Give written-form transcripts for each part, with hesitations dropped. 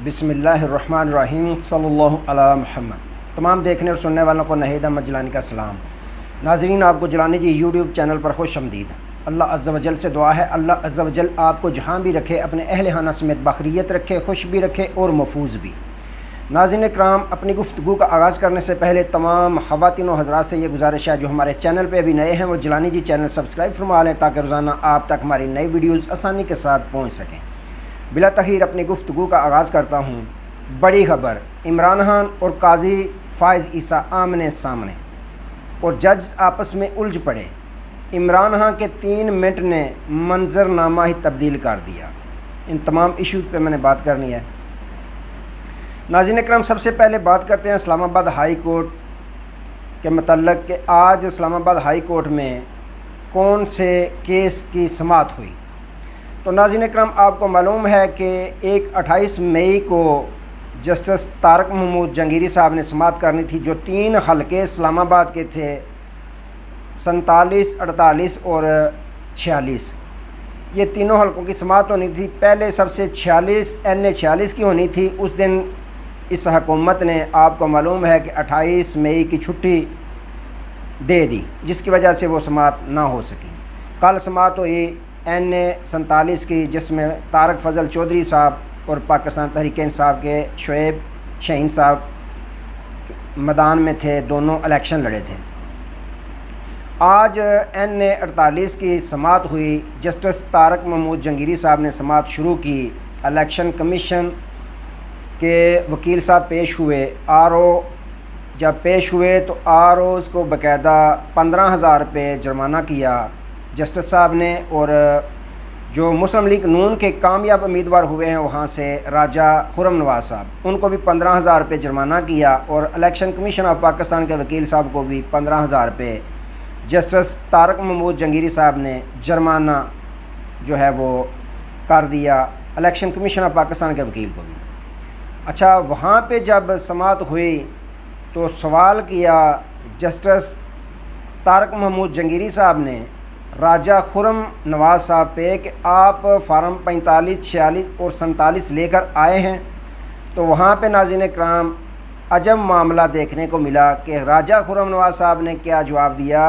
بسم اللہ الرحمن الرحیم صلی اللہ علی محمد۔ تمام دیکھنے اور سننے والوں کو نہید احمد جیلانی کا سلام۔ ناظرین، آپ کو جیلانی جی یوٹیوب چینل پر خوش آمدید۔ اللہ عز و جل سے دعا ہے اللہ عز و جل آپ کو جہاں بھی رکھے، اپنے اہل خانہ سمیت بخیریت رکھے، خوش بھی رکھے اور محفوظ بھی۔ ناظرین کرام، اپنی گفتگو کا آغاز کرنے سے پہلے تمام خواتین و حضرات سے یہ گزارش ہے جو ہمارے چینل پہ ابھی نئے ہیں وہ جیلانی جی چینل سبسکرائب فرما لیں تاکہ روزانہ آپ تک ہماری نئی ویڈیوز آسانی کے ساتھ پہنچ سکیں۔ بلا تاخیر اپنی گفتگو کا آغاز کرتا ہوں۔ بڑی خبر، عمران خان اور قاضی فائز عیسیٰ آمنے سامنے اور جج آپس میں الجھ پڑے۔ عمران خان کے 3 منٹ نے منظر نامہ ہی تبدیل کر دیا۔ ان تمام ایشوز پہ میں نے بات کرنی ہے۔ ناظرین اکرام، سب سے پہلے بات کرتے ہیں اسلام آباد ہائی کورٹ کے متعلق کہ آج اسلام آباد ہائی کورٹ میں کون سے کیس کی سماعت ہوئی۔ تو ناظرین اکرام، آپ کو معلوم ہے کہ 28 مئی کو جسٹس طارق محمود جہانگیری صاحب نے سماعت کرنی تھی، جو 3 حلقے اسلام آباد کے تھے، 47، 48 اور 46۔ یہ تینوں حلقوں کی سماعت ہونی تھی۔ پہلے سب سے 46 NA 46 کی ہونی تھی۔ اس دن اس حکومت نے، آپ کو معلوم ہے کہ 28 مئی کی چھٹی دے دی، جس کی وجہ سے وہ سماعت نہ ہو سکی۔ کل سماعت ہوئی NA 47 کی، جس میں طارق فضل چودھری صاحب اور پاکستان تحریک انصاف کے شعیب شاہین صاحب میدان میں تھے، دونوں الیکشن لڑے تھے۔ آج NA 48 کی سماعت ہوئی۔ جسٹس طارق محمود جہانگیری صاحب نے سماعت شروع کی۔ الیکشن کمیشن کے وکیل صاحب پیش ہوئے۔ RO جب پیش ہوئے تو ROs کو باقاعدہ 15,000 روپے جرمانہ کیا جسٹس صاحب نے، اور جو مسلم لیگ نون کے کامیاب امیدوار ہوئے ہیں وہاں سے راجہ خرم نواز صاحب، ان کو بھی 15,000 روپے جرمانہ کیا، اور الیکشن کمیشن آف پاکستان کے وکیل صاحب کو بھی 15,000 روپے جسٹس طارق محمود جہانگیری صاحب نے جرمانہ جو ہے وہ کر دیا، الیکشن کمیشن آف پاکستان کے وکیل کو بھی۔ اچھا، وہاں پہ جب سماعت ہوئی تو سوال کیا جسٹس طارق محمود جہانگیری صاحب نے راجہ خرم نواز صاحب پہ کہ آپ فارم 45، 46 اور 47 لے کر آئے ہیں۔ تو وہاں پہ ناظرین کرام عجب معاملہ دیکھنے کو ملا کہ راجہ خرم نواز صاحب نے کیا جواب دیا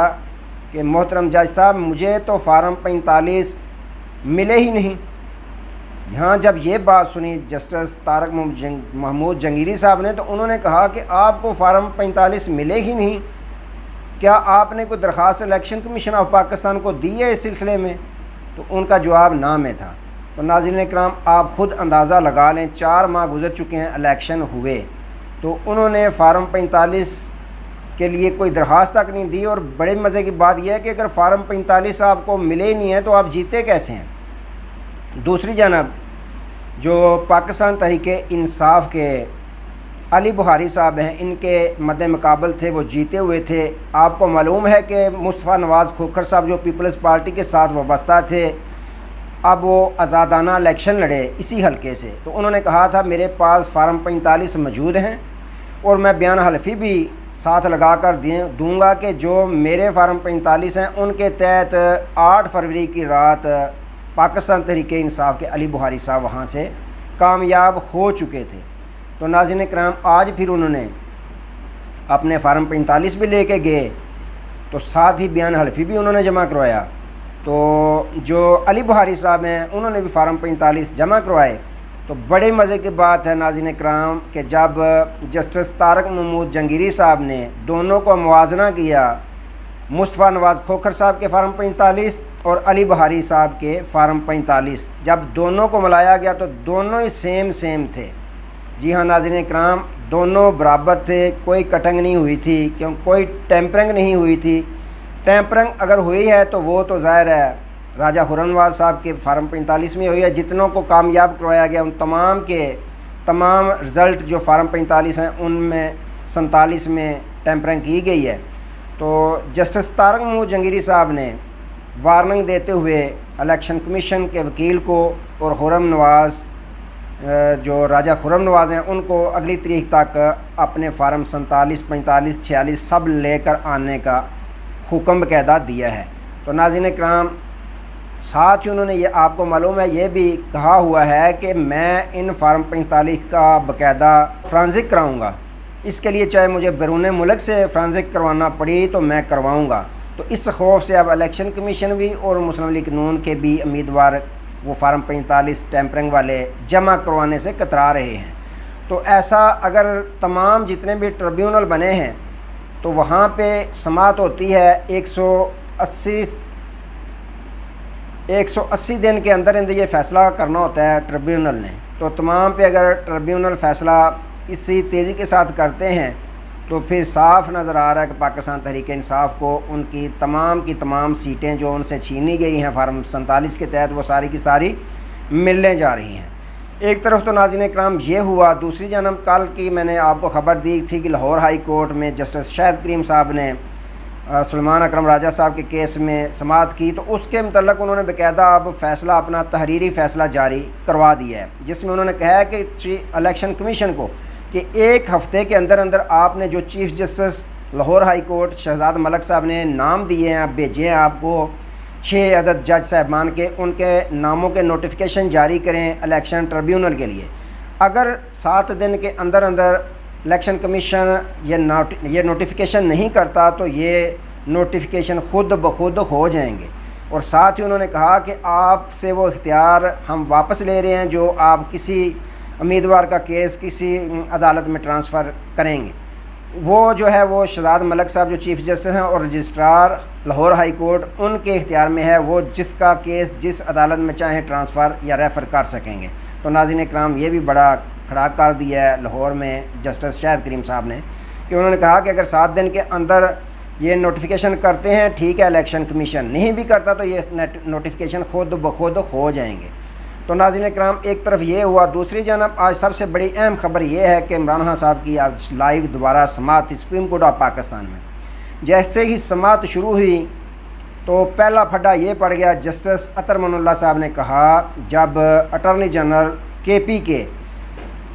کہ محترم جج صاحب، مجھے تو فارم 45 ملے ہی نہیں۔ یہاں جب یہ بات سنی جسٹس طارق محمود جہانگیری صاحب نے، تو انہوں نے کہا کہ آپ کو فارم 45 ملے ہی نہیں، کیا آپ نے کوئی درخواست الیکشن کمیشن آف پاکستان کو دی ہے اس سلسلے میں؟ تو ان کا جواب نہ میں تھا۔ تو ناظرین اکرام، آپ خود اندازہ لگا لیں، 4 ماہ گزر چکے ہیں الیکشن ہوئے، تو انہوں نے فارم 45 کے لیے کوئی درخواست تک نہیں دی۔ اور بڑے مزے کی بات یہ ہے کہ اگر فارم 45 آپ کو ملے نہیں ہے تو آپ جیتے کیسے ہیں؟ دوسری جانب جو پاکستان تحریک انصاف کے علی بخاری صاحب ہیں، ان کے مد مقابل تھے، وہ جیتے ہوئے تھے۔ آپ کو معلوم ہے کہ مصطفیٰ نواز کھوکھر صاحب جو پیپلز پارٹی کے ساتھ وابستہ تھے، اب وہ آزادانہ الیکشن لڑے اسی حلقے سے۔ تو انہوں نے کہا تھا میرے پاس فارم 45 موجود ہیں، اور میں بیان حلفی بھی ساتھ لگا کر دوں گا کہ جو میرے فارم 45 ہیں ان کے تحت 8 فروری کی رات پاکستان تحریک انصاف کے علی بخاری صاحب وہاں سے کامیاب ہو چکے تھے۔ تو ناظرین کرام، آج پھر انہوں نے اپنے فارم 45 بھی لے کے گئے، تو ساتھ ہی بیان حلفی بھی انہوں نے جمع کروایا۔ تو جو علی بخاری صاحب ہیں انہوں نے بھی فارم 45 جمع کروائے۔ تو بڑے مزے کی بات ہے ناظرین کرام کہ جب جسٹس طارق محمود جہانگیری صاحب نے دونوں کو موازنہ کیا، مصطفیٰ نواز کھوکھر صاحب کے فارم 45 اور علی بخاری صاحب کے فارم 45، جب دونوں کو ملایا گیا تو دونوں ہی سیم تھے۔ جی ہاں ناظرین کرام، دونوں برابر تھے، کوئی کٹنگ نہیں ہوئی تھی، کیوں کوئی ٹیمپرنگ نہیں ہوئی تھی۔ ٹیمپرنگ اگر ہوئی ہے تو وہ تو ظاہر ہے راجہ خرم نواز صاحب کے فارم 45 میں ہوئی ہے۔ جتنوں کو کامیاب کروایا گیا ان تمام کے تمام رزلٹ جو فارم 45 ہیں ان میں 47 میں ٹیمپرنگ کی گئی ہے۔ تو جسٹس طارق محمود جہانگیری صاحب نے وارننگ دیتے ہوئے الیکشن کمیشن کے وکیل کو اور خرم نواز جو راجہ خرم نواز ہیں ان کو اگلی تاریخ تک اپنے فارم 47، 45، 46 سب لے کر آنے کا حکم باقاعدہ دیا ہے۔ تو ناظرین کرام، ساتھ ہی انہوں نے یہ آپ کو معلوم ہے یہ بھی کہا ہوا ہے کہ میں ان فارم 45 کا باقاعدہ فرانزک کراؤں گا، اس کے لیے چاہے مجھے بیرون ملک سے فرانزک کروانا پڑی تو میں کرواؤں گا۔ تو اس خوف سے اب الیکشن کمیشن بھی اور مسلم لیگ نون کے بھی امیدوار وہ فارم 45 ٹیمپرنگ والے جمع کروانے سے کترا رہے ہیں۔ تو ایسا اگر تمام جتنے بھی ٹریبیونل بنے ہیں تو وہاں پہ سماعت ہوتی ہے 180 دن کے اندر یہ فیصلہ کرنا ہوتا ہے ٹریبیونل نے۔ تو تمام پہ اگر ٹریبیونل فیصلہ اسی تیزی کے ساتھ کرتے ہیں تو پھر صاف نظر آ رہا ہے کہ پاکستان تحریک انصاف کو ان کی تمام سیٹیں جو ان سے چھینی گئی ہیں فارم 47 کے تحت وہ ساری کی ساری ملنے جا رہی ہیں۔ ایک طرف تو ناظرین اکرام یہ ہوا، دوسری جانب کل کی میں نے آپ کو خبر دی تھی کہ لاہور ہائی کورٹ میں جسٹس شاہد کریم صاحب نے سلمان اکرم راجہ صاحب کے کیس میں سماعت کی، تو اس کے متعلق انہوں نے باقاعدہ اب فیصلہ اپنا تحریری فیصلہ جاری کروا دیا ہے، جس میں انہوں نے کہا ہے کہ الیکشن کمیشن کو کہ ایک ہفتے کے اندر آپ نے جو chief justice Lahore high court Shahzad Malik صاحب نے نام دیے ہیں، بھیجے ہیں آپ کو 6 عدد جج صاحبان کے، ان کے ناموں کے نوٹیفیکیشن جاری کریں الیکشن ٹریبیونل کے لیے۔ اگر 7 دن کے اندر الیکشن کمیشن یہ نوٹیفیکیشن نہیں کرتا تو یہ نوٹیفیکیشن خود بخود ہو جائیں گے، اور ساتھ ہی انہوں نے کہا کہ آپ سے وہ اختیار ہم واپس لے رہے ہیں جو آپ کسی امیدوار کا کیس کسی عدالت میں ٹرانسفر کریں گے۔ وہ جو ہے وہ شہزاد ملک صاحب جو چیف جسٹس ہیں اور رجسٹرار لاہور ہائی کورٹ ان کے اختیار میں ہے، وہ جس کا کیس جس عدالت میں چاہیں ٹرانسفر یا ریفر کر سکیں گے۔ تو ناظرین اکرام یہ بھی بڑا کھڑا کر دیا ہے لاہور میں جسٹس شاہد کریم صاحب نے، کہ انہوں نے کہا کہ اگر 7 دن کے اندر یہ نوٹیفیکیشن کرتے ہیں ٹھیک ہے، الیکشن کمیشن نہیں بھی کرتا تو یہ نوٹیفیکیشن خود بخود ہو جائیں گے۔ تو ناظرین اکرام ایک طرف یہ ہوا، دوسری جانب آج سب سے بڑی اہم خبر یہ ہے کہ عمران خان صاحب کی آج لائیو دوبارہ سماعت تھی سپریم کورٹ آف پاکستان میں۔ جیسے ہی سماعت شروع ہوئی تو پہلا پھڈا یہ پڑ گیا، جسٹس اطہر من اللہ صاحب نے کہا جب اٹارنی جنرل کے پی کے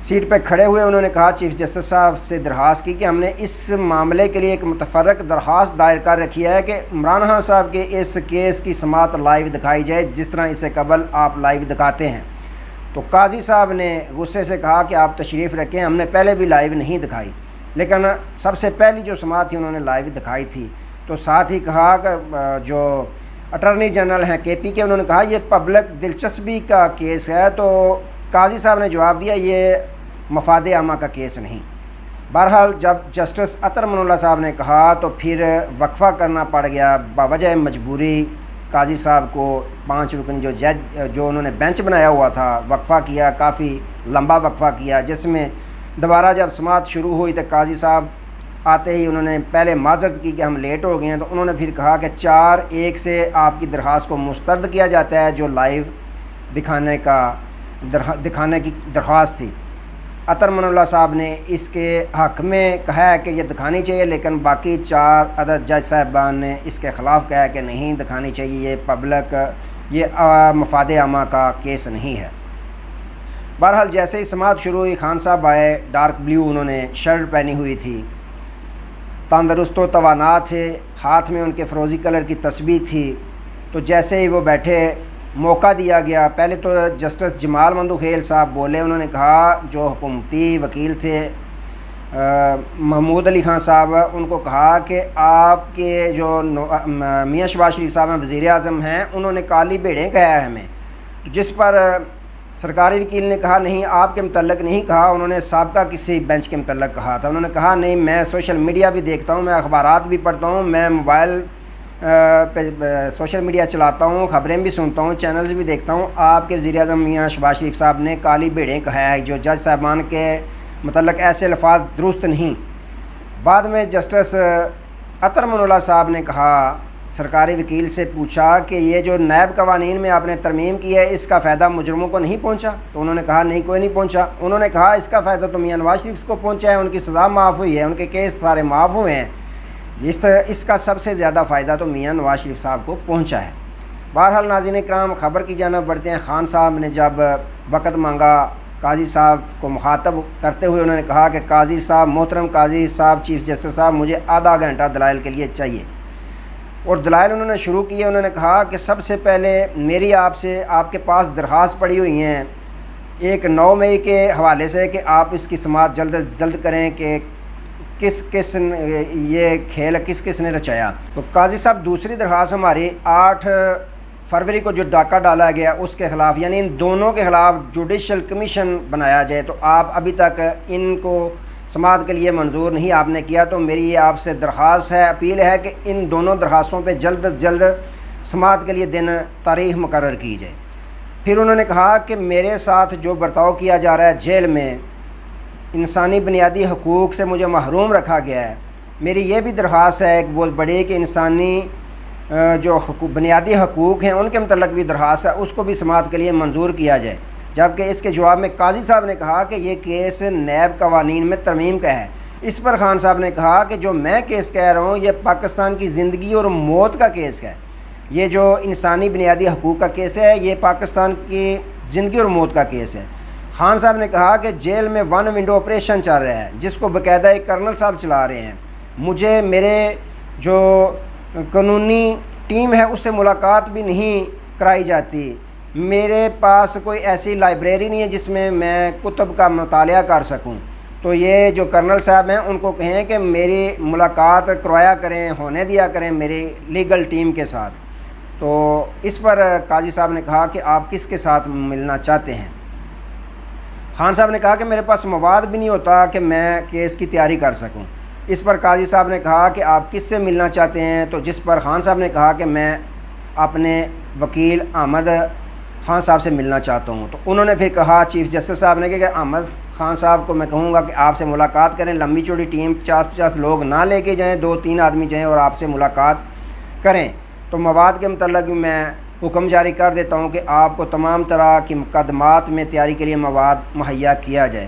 سیٹ پہ کھڑے ہوئے، انہوں نے کہا چیف جسٹس صاحب سے درخواست کی کہ ہم نے اس معاملے کے لیے ایک متفرق درخواست دائر کر رکھی ہے کہ عمران خان صاحب کے اس کیس کی سماعت لائیو دکھائی جائے جس طرح اسے قبل آپ لائیو دکھاتے ہیں۔ تو قاضی صاحب نے غصے سے کہا کہ آپ تشریف رکھیں، ہم نے پہلے بھی لائیو نہیں دکھائی، لیکن سب سے پہلی جو سماعت تھی انہوں نے لائیو دکھائی تھی۔ تو ساتھ ہی کہا کہ جو اٹارنی جنرل ہیں کے پی کے، انہوں نے کہا یہ پبلک دلچسپی کا کیس ہے، تو قاضی صاحب نے جواب دیا یہ مفاد عامہ کا کیس نہیں۔ بہرحال جب جسٹس اطہر من اللہ صاحب نے کہا تو پھر وقفہ کرنا پڑ گیا باوجہ مجبوری قاضی صاحب کو، 5 رکن جو انہوں نے بینچ بنایا ہوا تھا، وقفہ کیا، کافی لمبا وقفہ کیا، جس میں دوبارہ جب سماعت شروع ہوئی تو قاضی صاحب آتے ہی انہوں نے پہلے معذرت کی کہ ہم لیٹ ہو گئے ہیں، تو انہوں نے پھر کہا کہ 4-1 سے آپ کی درخواست کو مسترد کیا جاتا ہے جو لائیو دکھانے کی درخواست تھی۔ اطہر من اللہ صاحب نے اس کے حق میں کہا ہے کہ یہ دکھانی چاہیے، لیکن باقی 4 عدد جج صاحبان نے اس کے خلاف کہا ہے کہ نہیں دکھانی چاہیے، یہ پبلک یہ مفاد عامہ کا کیس نہیں ہے۔ بہرحال جیسے ہی سماعت شروع ہوئی خان صاحب آئے، ڈارک بلیو انہوں نے شرٹ پہنی ہوئی تھی، تندرست و توانا تھے، ہاتھ میں ان کے فروزی کلر کی تسبیح تھی۔ تو جیسے ہی وہ بیٹھے موقع دیا گیا، پہلے تو جسٹس جمال مندوخیل صاحب بولے، انہوں نے کہا جو حکومتی وکیل تھے محمود علی خان صاحب، ان کو کہا کہ آپ کے جو میاں شہباز شریف صاحب ہیں وزیر اعظم ہیں، انہوں نے کالی بھیڑیں کہا ہے ہمیں، جس پر سرکاری وکیل نے کہا نہیں آپ کے متعلق نہیں کہا، انہوں نے سابقہ کسی بینچ کے متعلق کہا تھا۔ انہوں نے کہا نہیں میں سوشل میڈیا بھی دیکھتا ہوں، میں اخبارات بھی پڑھتا ہوں، میں موبائل پہ سوشل میڈیا چلاتا ہوں، خبریں بھی سنتا ہوں، چینلز بھی دیکھتا ہوں، آپ کے وزیر اعظم میاں شہباز شریف صاحب نے کالی بھیڑیں کہا ہے، جو جج صاحبان کے متعلق ایسے الفاظ درست نہیں۔ بعد میں جسٹس اطہر من اللہ صاحب نے کہا، سرکاری وکیل سے پوچھا کہ یہ جو نیب قوانین میں آپ نے ترمیم کی ہے اس کا فائدہ مجرموں کو نہیں پہنچا؟ تو انہوں نے کہا نہیں کوئی نہیں پہنچا۔ انہوں نے کہا اس کا فائدہ تو میاں نواز شریف کو پہنچا ہے، ان کی سزا معاف ہوئی ہے، ان کے کیس سارے معاف ہوئے ہیں، اس کا سب سے زیادہ فائدہ تو میاں نواز شریف صاحب کو پہنچا ہے۔ بہرحال ناظرین اکرام خبر کی جانب بڑھتے ہیں۔ خان صاحب نے جب وقت مانگا قاضی صاحب کو مخاطب کرتے ہوئے انہوں نے کہا کہ قاضی صاحب، محترم قاضی صاحب، چیف جسٹس صاحب، مجھے آدھا گھنٹہ دلائل کے لیے چاہیے۔ اور دلائل انہوں نے شروع کیے۔ انہوں نے کہا کہ سب سے پہلے میری آپ کے پاس درخواست پڑی ہوئی ہیں ایک 9 مئی کے حوالے سے کہ آپ اس کی سماعت جلد از جلد کریں کہ یہ کھیل کس نے رچایا۔ تو قاضی صاحب دوسری درخواست ہماری 8 فروری کو جو ڈاکہ ڈالا گیا اس کے خلاف، یعنی ان دونوں کے خلاف جوڈیشل کمیشن بنایا جائے، تو آپ ابھی تک ان کو سماعت کے لیے منظور نہیں آپ نے کیا۔ تو میری یہ آپ سے درخواست ہے، اپیل ہے کہ ان دونوں درخواستوں پہ جلد از جلد سماعت کے لیے تاریخ مقرر کی جائے۔ پھر انہوں نے کہا کہ میرے ساتھ جو برتاؤ کیا جا رہا ہے جیل میں، انسانی بنیادی حقوق سے مجھے محروم رکھا گیا ہے۔ میری یہ بھی درخواست ہے ایک بہت بڑی کہ انسانی جو بنیادی حقوق ہیں ان کے متعلق بھی درخواست ہے، اس کو بھی سماعت کے لیے منظور کیا جائے۔ جبکہ اس کے جواب میں قاضی صاحب نے کہا کہ یہ کیس نیب قوانین میں ترمیم کا ہے۔ اس پر خان صاحب نے کہا کہ جو میں کیس کہہ رہا ہوں یہ پاکستان کی زندگی اور موت کا کیس ہے، یہ جو انسانی بنیادی حقوق کا کیس ہے یہ پاکستان کی زندگی اور موت کا کیس ہے۔ خان صاحب نے کہا کہ جیل میں 1 ونڈو آپریشن چل رہا ہے جس کو باقاعدہ ایک کرنل صاحب چلا رہے ہیں، مجھے میرے جو قانونی ٹیم ہے اس سے ملاقات بھی نہیں کرائی جاتی، میرے پاس کوئی ایسی لائبریری نہیں ہے جس میں کتب کا مطالعہ کر سکوں۔ تو یہ جو کرنل صاحب ہیں ان کو کہیں کہ میری ملاقات کروایا کریں، ہونے دیا کریں میری لیگل ٹیم کے ساتھ۔ تو اس پر قاضی صاحب نے کہا کہ آپ کس کے ساتھ ملنا چاہتے ہیں؟ خان صاحب نے کہا کہ میرے پاس مواد بھی نہیں ہوتا کہ میں کیس کی تیاری کر سکوں۔ اس پر قاضی صاحب نے کہا کہ آپ کس سے ملنا چاہتے ہیں؟ تو جس پر خان صاحب نے کہا کہ میں اپنے وکیل احمد خان صاحب سے ملنا چاہتا ہوں۔ تو انہوں نے پھر کہا چیف جسٹس صاحب نے کہ احمد خان صاحب کو میں کہوں گا کہ آپ سے ملاقات کریں، لمبی چوڑی ٹیم 50 لوگ نہ لے کے جائیں، 2-3 آدمی جائیں اور آپ سے ملاقات کریں۔ تو مواد کے متعلق میں حکم جاری کر دیتا ہوں کہ آپ کو تمام طرح کی مقدمات میں تیاری کے لیے مواد مہیا کیا جائے۔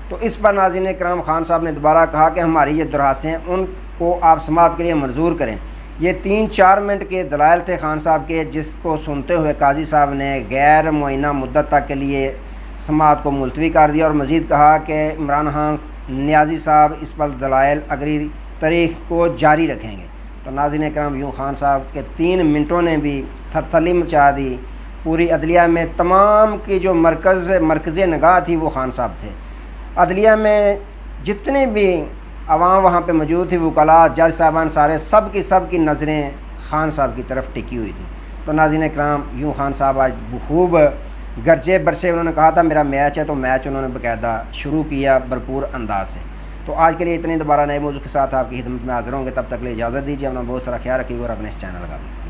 تو اس پر ناظرین کرام خان صاحب نے دوبارہ کہا کہ ہماری یہ درخواستیں ہیں ان کو آپ سماعت کے لیے منظور کریں۔ یہ 3-4 منٹ کے دلائل تھے خان صاحب کے، جس کو سنتے ہوئے قاضی صاحب نے غیر معینہ مدت تک کے لیے سماعت کو ملتوی کر دیا اور مزید کہا کہ عمران خان نیازی صاحب اس پر دلائل اگلی تاریخ کو جاری رکھیں گے۔ تو ناظرین کرام یوں خان صاحب کے 3 منٹوں نے بھی تھرتھلی مچا دی پوری عدلیہ میں۔ تمام کی جو مرکز نگاہ تھی وہ خان صاحب تھے۔ عدلیہ میں جتنے بھی عوام وہاں پہ موجود تھی، وکلاء، جج صاحبان، سارے سب کی نظریں خان صاحب کی طرف ٹکی ہوئی تھی۔ تو ناظرین کرام یوں خان صاحب آج خوب گرجے برسے، انہوں نے کہا تھا میرا میچ ہے، تو میچ انہوں نے باقاعدہ شروع کیا بھرپور انداز سے۔ تو آج کے لیے اتنی، دوبارہ نئے موضوع کے ساتھ آپ کی خدمت میں حاضر ہوں گے، تب تک کے لیے اجازت دیجیے، اپنا بہت سارا خیال رکھیے اور اپنے اس چینل کا بھی